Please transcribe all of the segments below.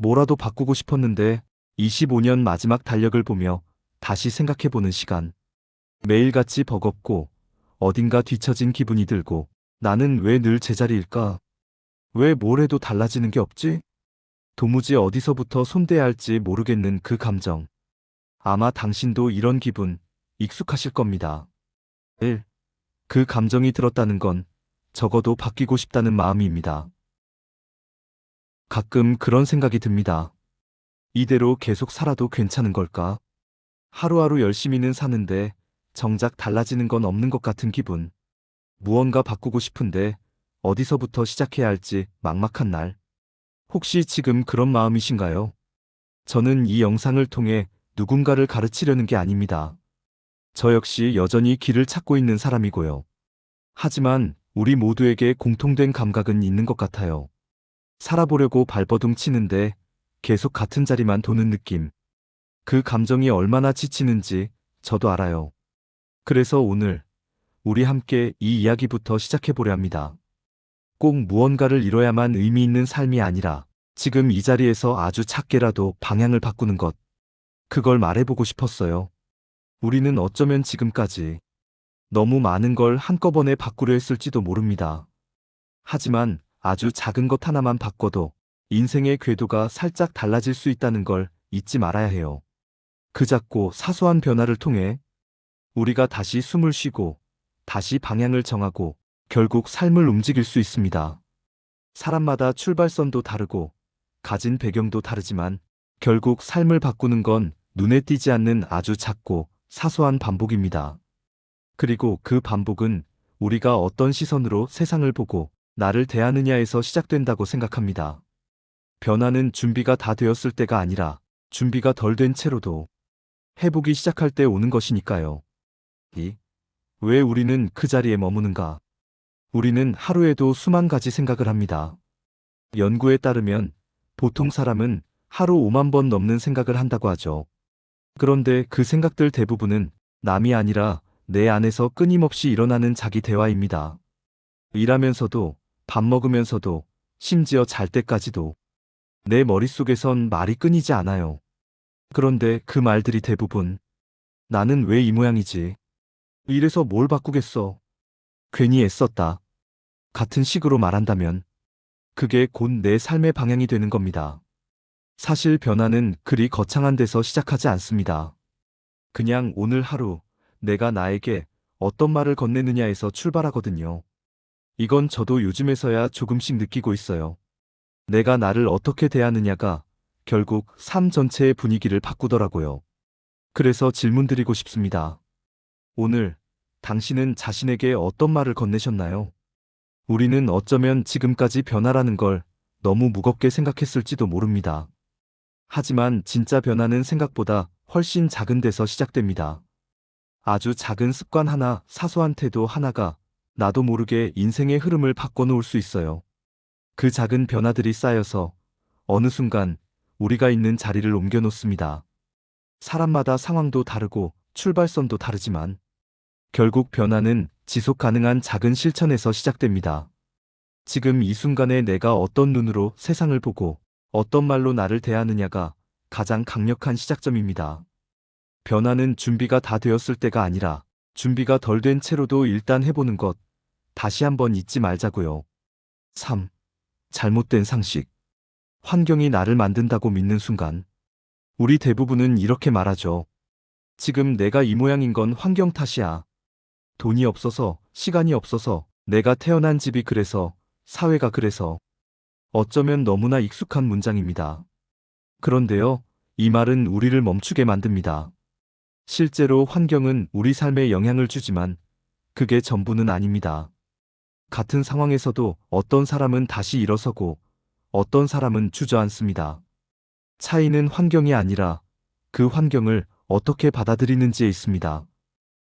뭐라도 바꾸고 싶었는데 25년 마지막 달력을 보며 다시 생각해보는 시간. 매일같이 버겁고 어딘가 뒤처진 기분이 들고 나는 왜 늘 제자리일까? 왜 뭘 해도 달라지는 게 없지? 도무지 어디서부터 손대야 할지 모르겠는 그 감정. 아마 당신도 이런 기분 익숙하실 겁니다. 1. 그 감정이 들었다는 건 적어도 바뀌고 싶다는 마음입니다. 가끔 그런 생각이 듭니다. 이대로 계속 살아도 괜찮은 걸까? 하루하루 열심히는 사는데 정작 달라지는 건 없는 것 같은 기분. 무언가 바꾸고 싶은데 어디서부터 시작해야 할지 막막한 날. 혹시 지금 그런 마음이신가요? 저는 이 영상을 통해 누군가를 가르치려는 게 아닙니다. 저 역시 여전히 길을 찾고 있는 사람이고요. 하지만 우리 모두에게 공통된 감각은 있는 것 같아요. 살아보려고 발버둥 치는데 계속 같은 자리만 도는 느낌. 그 감정이 얼마나 지치는지 저도 알아요. 그래서 오늘 우리 함께 이 이야기부터 시작해보려 합니다. 꼭 무언가를 이뤄야만 의미 있는 삶이 아니라 지금 이 자리에서 아주 작게라도 방향을 바꾸는 것. 그걸 말해보고 싶었어요. 우리는 어쩌면 지금까지 너무 많은 걸 한꺼번에 바꾸려 했을지도 모릅니다. 하지만 아주 작은 것 하나만 바꿔도 인생의 궤도가 살짝 달라질 수 있다는 걸 잊지 말아야 해요. 그 작고 사소한 변화를 통해 우리가 다시 숨을 쉬고 다시 방향을 정하고 결국 삶을 움직일 수 있습니다. 사람마다 출발선도 다르고 가진 배경도 다르지만 결국 삶을 바꾸는 건 눈에 띄지 않는 아주 작고 사소한 반복입니다. 그리고 그 반복은 우리가 어떤 시선으로 세상을 보고 나를 대하느냐에서 시작된다고 생각합니다. 변화는 준비가 다 되었을 때가 아니라 준비가 덜 된 채로도 해보기 시작할 때 오는 것이니까요. 왜 우리는 그 자리에 머무는가? 우리는 하루에도 수만 가지 생각을 합니다. 연구에 따르면 보통 사람은 하루 5만 번 넘는 생각을 한다고 하죠. 그런데 그 생각들 대부분은 남이 아니라 내 안에서 끊임없이 일어나는 자기 대화입니다. 일하면서도, 밥 먹으면서도, 심지어 잘 때까지도 내 머릿속에선 말이 끊이지 않아요. 그런데 그 말들이 대부분 나는 왜 이 모양이지? 이래서 뭘 바꾸겠어? 괜히 애썼다. 같은 식으로 말한다면 그게 곧 내 삶의 방향이 되는 겁니다. 사실 변화는 그리 거창한 데서 시작하지 않습니다. 그냥 오늘 하루 내가 나에게 어떤 말을 건네느냐에서 출발하거든요. 이건 저도 요즘에서야 조금씩 느끼고 있어요. 내가 나를 어떻게 대하느냐가 결국 삶 전체의 분위기를 바꾸더라고요. 그래서 질문드리고 싶습니다. 오늘 당신은 자신에게 어떤 말을 건네셨나요? 우리는 어쩌면 지금까지 변화라는 걸 너무 무겁게 생각했을지도 모릅니다. 하지만 진짜 변화는 생각보다 훨씬 작은 데서 시작됩니다. 아주 작은 습관 하나, 사소한 태도 하나가 나도 모르게 인생의 흐름을 바꿔놓을 수 있어요. 그 작은 변화들이 쌓여서 어느 순간 우리가 있는 자리를 옮겨놓습니다. 사람마다 상황도 다르고 출발선도 다르지만 결국 변화는 지속 가능한 작은 실천에서 시작됩니다. 지금 이 순간에 내가 어떤 눈으로 세상을 보고 어떤 말로 나를 대하느냐가 가장 강력한 시작점입니다. 변화는 준비가 다 되었을 때가 아니라 준비가 덜 된 채로도 일단 해보는 것, 다시 한번 잊지 말자고요. 3. 잘못된 상식. 환경이 나를 만든다고 믿는 순간 우리 대부분은 이렇게 말하죠. 지금 내가 이 모양인 건 환경 탓이야. 돈이 없어서, 시간이 없어서, 내가 태어난 집이 그래서, 사회가 그래서. 어쩌면 너무나 익숙한 문장입니다. 그런데요, 이 말은 우리를 멈추게 만듭니다. 실제로 환경은 우리 삶에 영향을 주지만 그게 전부는 아닙니다. 같은 상황에서도 어떤 사람은 다시 일어서고 어떤 사람은 주저앉습니다. 차이는 환경이 아니라 그 환경을 어떻게 받아들이는지에 있습니다.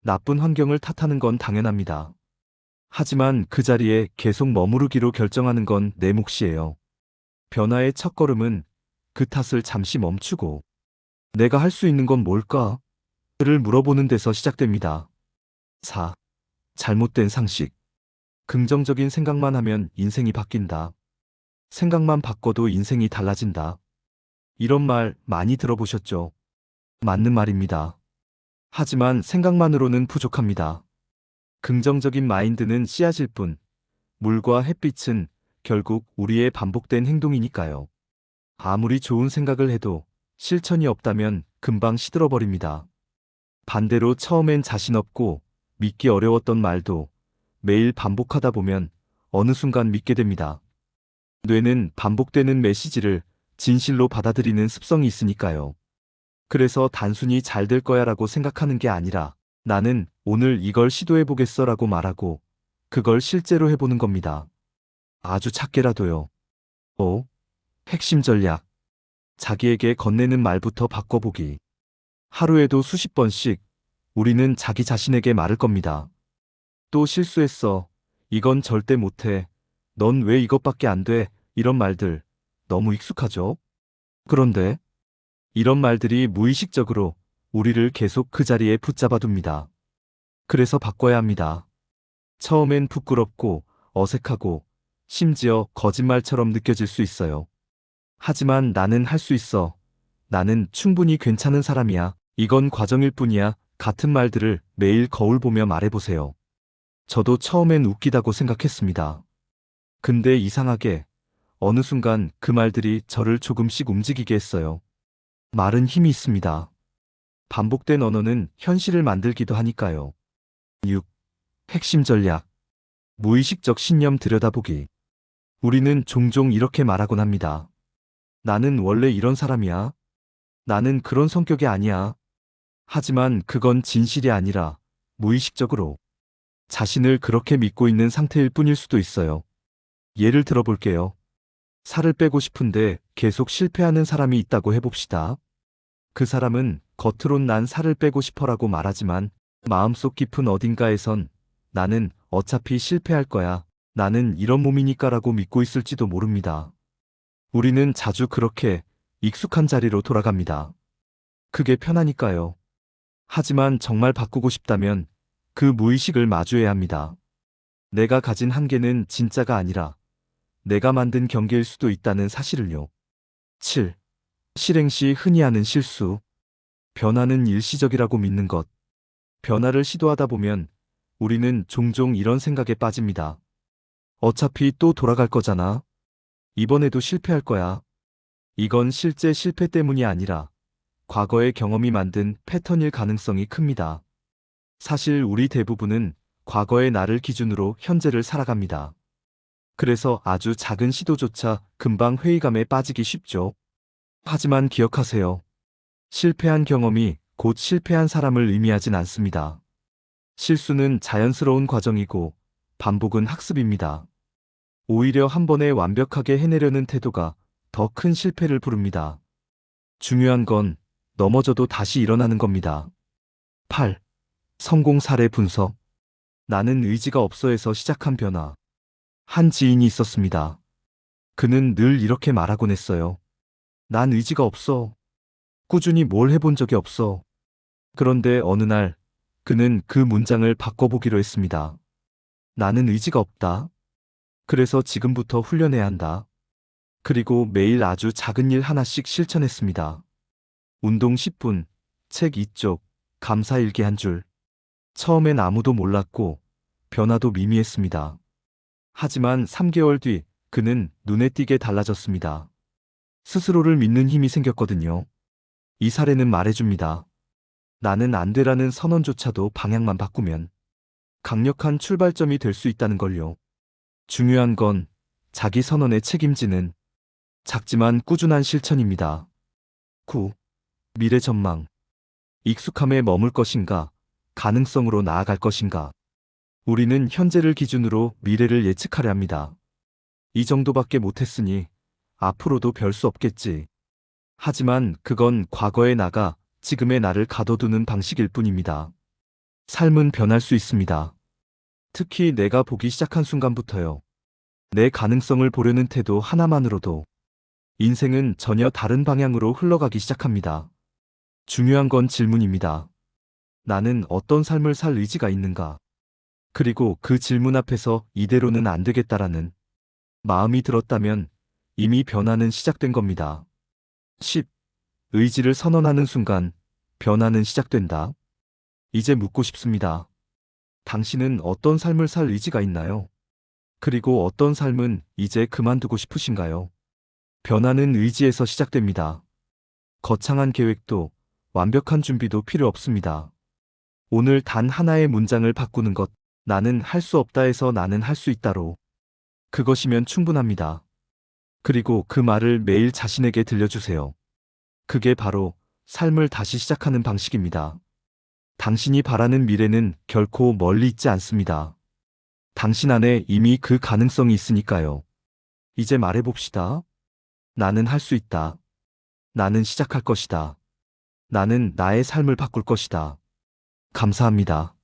나쁜 환경을 탓하는 건 당연합니다. 하지만 그 자리에 계속 머무르기로 결정하는 건 내 몫이에요. 변화의 첫걸음은 그 탓을 잠시 멈추고 내가 할 수 있는 건 뭘까? 를 물어보는 데서 시작됩니다. 4. 잘못된 상식. 긍정적인 생각만 하면 인생이 바뀐다. 생각만 바꿔도 인생이 달라진다. 이런 말 많이 들어보셨죠? 맞는 말입니다. 하지만 생각만으로는 부족합니다. 긍정적인 마인드는 씨앗일 뿐, 물과 햇빛은 결국 우리의 반복된 행동이니까요. 아무리 좋은 생각을 해도 실천이 없다면 금방 시들어버립니다. 반대로 처음엔 자신 없고 믿기 어려웠던 말도 매일 반복하다 보면 어느 순간 믿게 됩니다. 뇌는 반복되는 메시지를 진실로 받아들이는 습성이 있으니까요. 그래서 단순히 잘 될 거야 라고 생각하는 게 아니라 나는 오늘 이걸 시도해 보겠어 라고 말하고 그걸 실제로 해보는 겁니다. 아주 작게라도요. 5. 핵심 전략. 자기에게 건네는 말부터 바꿔보기. 하루에도 수십 번씩 우리는 자기 자신에게 말할 겁니다. 또 실수했어. 이건 절대 못해. 넌 왜 이것밖에 안 돼? 이런 말들 너무 익숙하죠? 그런데 이런 말들이 무의식적으로 우리를 계속 그 자리에 붙잡아 둡니다. 그래서 바꿔야 합니다. 처음엔 부끄럽고 어색하고 심지어 거짓말처럼 느껴질 수 있어요. 하지만 나는 할 수 있어. 나는 충분히 괜찮은 사람이야. 이건 과정일 뿐이야. 같은 말들을 매일 거울 보며 말해보세요. 저도 처음엔 웃기다고 생각했습니다. 근데 이상하게 어느 순간 그 말들이 저를 조금씩 움직이게 했어요. 말은 힘이 있습니다. 반복된 언어는 현실을 만들기도 하니까요. 6. 핵심 전략. 무의식적 신념 들여다보기. 우리는 종종 이렇게 말하곤 합니다. 나는 원래 이런 사람이야. 나는 그런 성격이 아니야. 하지만 그건 진실이 아니라 무의식적으로 자신을 그렇게 믿고 있는 상태일 뿐일 수도 있어요. 예를 들어볼게요. 살을 빼고 싶은데 계속 실패하는 사람이 있다고 해봅시다. 그 사람은 겉으론 난 살을 빼고 싶어라고 말하지만 마음속 깊은 어딘가에선 나는 어차피 실패할 거야. 나는 이런 몸이니까라고 믿고 있을지도 모릅니다. 우리는 자주 그렇게 익숙한 자리로 돌아갑니다. 그게 편하니까요. 하지만 정말 바꾸고 싶다면 그 무의식을 마주해야 합니다. 내가 가진 한계는 진짜가 아니라 내가 만든 경계일 수도 있다는 사실을요. 7. 실행 시 흔히 하는 실수. 변화는 일시적이라고 믿는 것. 변화를 시도하다 보면 우리는 종종 이런 생각에 빠집니다. 어차피 또 돌아갈 거잖아. 이번에도 실패할 거야. 이건 실제 실패 때문이 아니라 과거의 경험이 만든 패턴일 가능성이 큽니다. 사실 우리 대부분은 과거의 나를 기준으로 현재를 살아갑니다. 그래서 아주 작은 시도조차 금방 회의감에 빠지기 쉽죠. 하지만 기억하세요. 실패한 경험이 곧 실패한 사람을 의미하진 않습니다. 실수는 자연스러운 과정이고 반복은 학습입니다. 오히려 한 번에 완벽하게 해내려는 태도가 더 큰 실패를 부릅니다. 중요한 건 넘어져도 다시 일어나는 겁니다. 8. 성공 사례 분석. 나는 의지가 없어에서 시작한 변화. 한 지인이 있었습니다. 그는 늘 이렇게 말하곤 했어요. 난 의지가 없어. 꾸준히 뭘 해본 적이 없어. 그런데 어느 날 그는 그 문장을 바꿔보기로 했습니다. 나는 의지가 없다. 그래서 지금부터 훈련해야 한다. 그리고 매일 아주 작은 일 하나씩 실천했습니다. 운동 10분, 책 2쪽, 감사일기 한 줄. 처음엔 아무도 몰랐고 변화도 미미했습니다. 하지만 3개월 뒤 그는 눈에 띄게 달라졌습니다. 스스로를 믿는 힘이 생겼거든요. 이 사례는 말해줍니다. 나는 안 돼라는 선언조차도 방향만 바꾸면 강력한 출발점이 될 수 있다는 걸요. 중요한 건 자기 선언에 책임지는 작지만 꾸준한 실천입니다. 9. 미래 전망. 익숙함에 머물 것인가, 가능성으로 나아갈 것인가. 우리는 현재를 기준으로 미래를 예측하려 합니다. 이 정도밖에 못했으니 앞으로도 별 수 없겠지. 하지만 그건 과거의 나가 지금의 나를 가둬두는 방식일 뿐입니다. 삶은 변할 수 있습니다. 특히 내가 보기 시작한 순간부터요. 내 가능성을 보려는 태도 하나만으로도 인생은 전혀 다른 방향으로 흘러가기 시작합니다. 중요한 건 질문입니다. 나는 어떤 삶을 살 의지가 있는가? 그리고 그 질문 앞에서 이대로는 안 되겠다라는 마음이 들었다면 이미 변화는 시작된 겁니다. 10. 의지를 선언하는 순간 변화는 시작된다. 이제 묻고 싶습니다. 당신은 어떤 삶을 살 의지가 있나요? 그리고 어떤 삶은 이제 그만두고 싶으신가요? 변화는 의지에서 시작됩니다. 거창한 계획도 완벽한 준비도 필요 없습니다. 오늘 단 하나의 문장을 바꾸는 것, 나는 할 수 없다에서 나는 할 수 있다로. 그것이면 충분합니다. 그리고 그 말을 매일 자신에게 들려주세요. 그게 바로 삶을 다시 시작하는 방식입니다. 당신이 바라는 미래는 결코 멀리 있지 않습니다. 당신 안에 이미 그 가능성이 있으니까요. 이제 말해봅시다. 나는 할 수 있다. 나는 시작할 것이다. 나는 나의 삶을 바꿀 것이다. 감사합니다.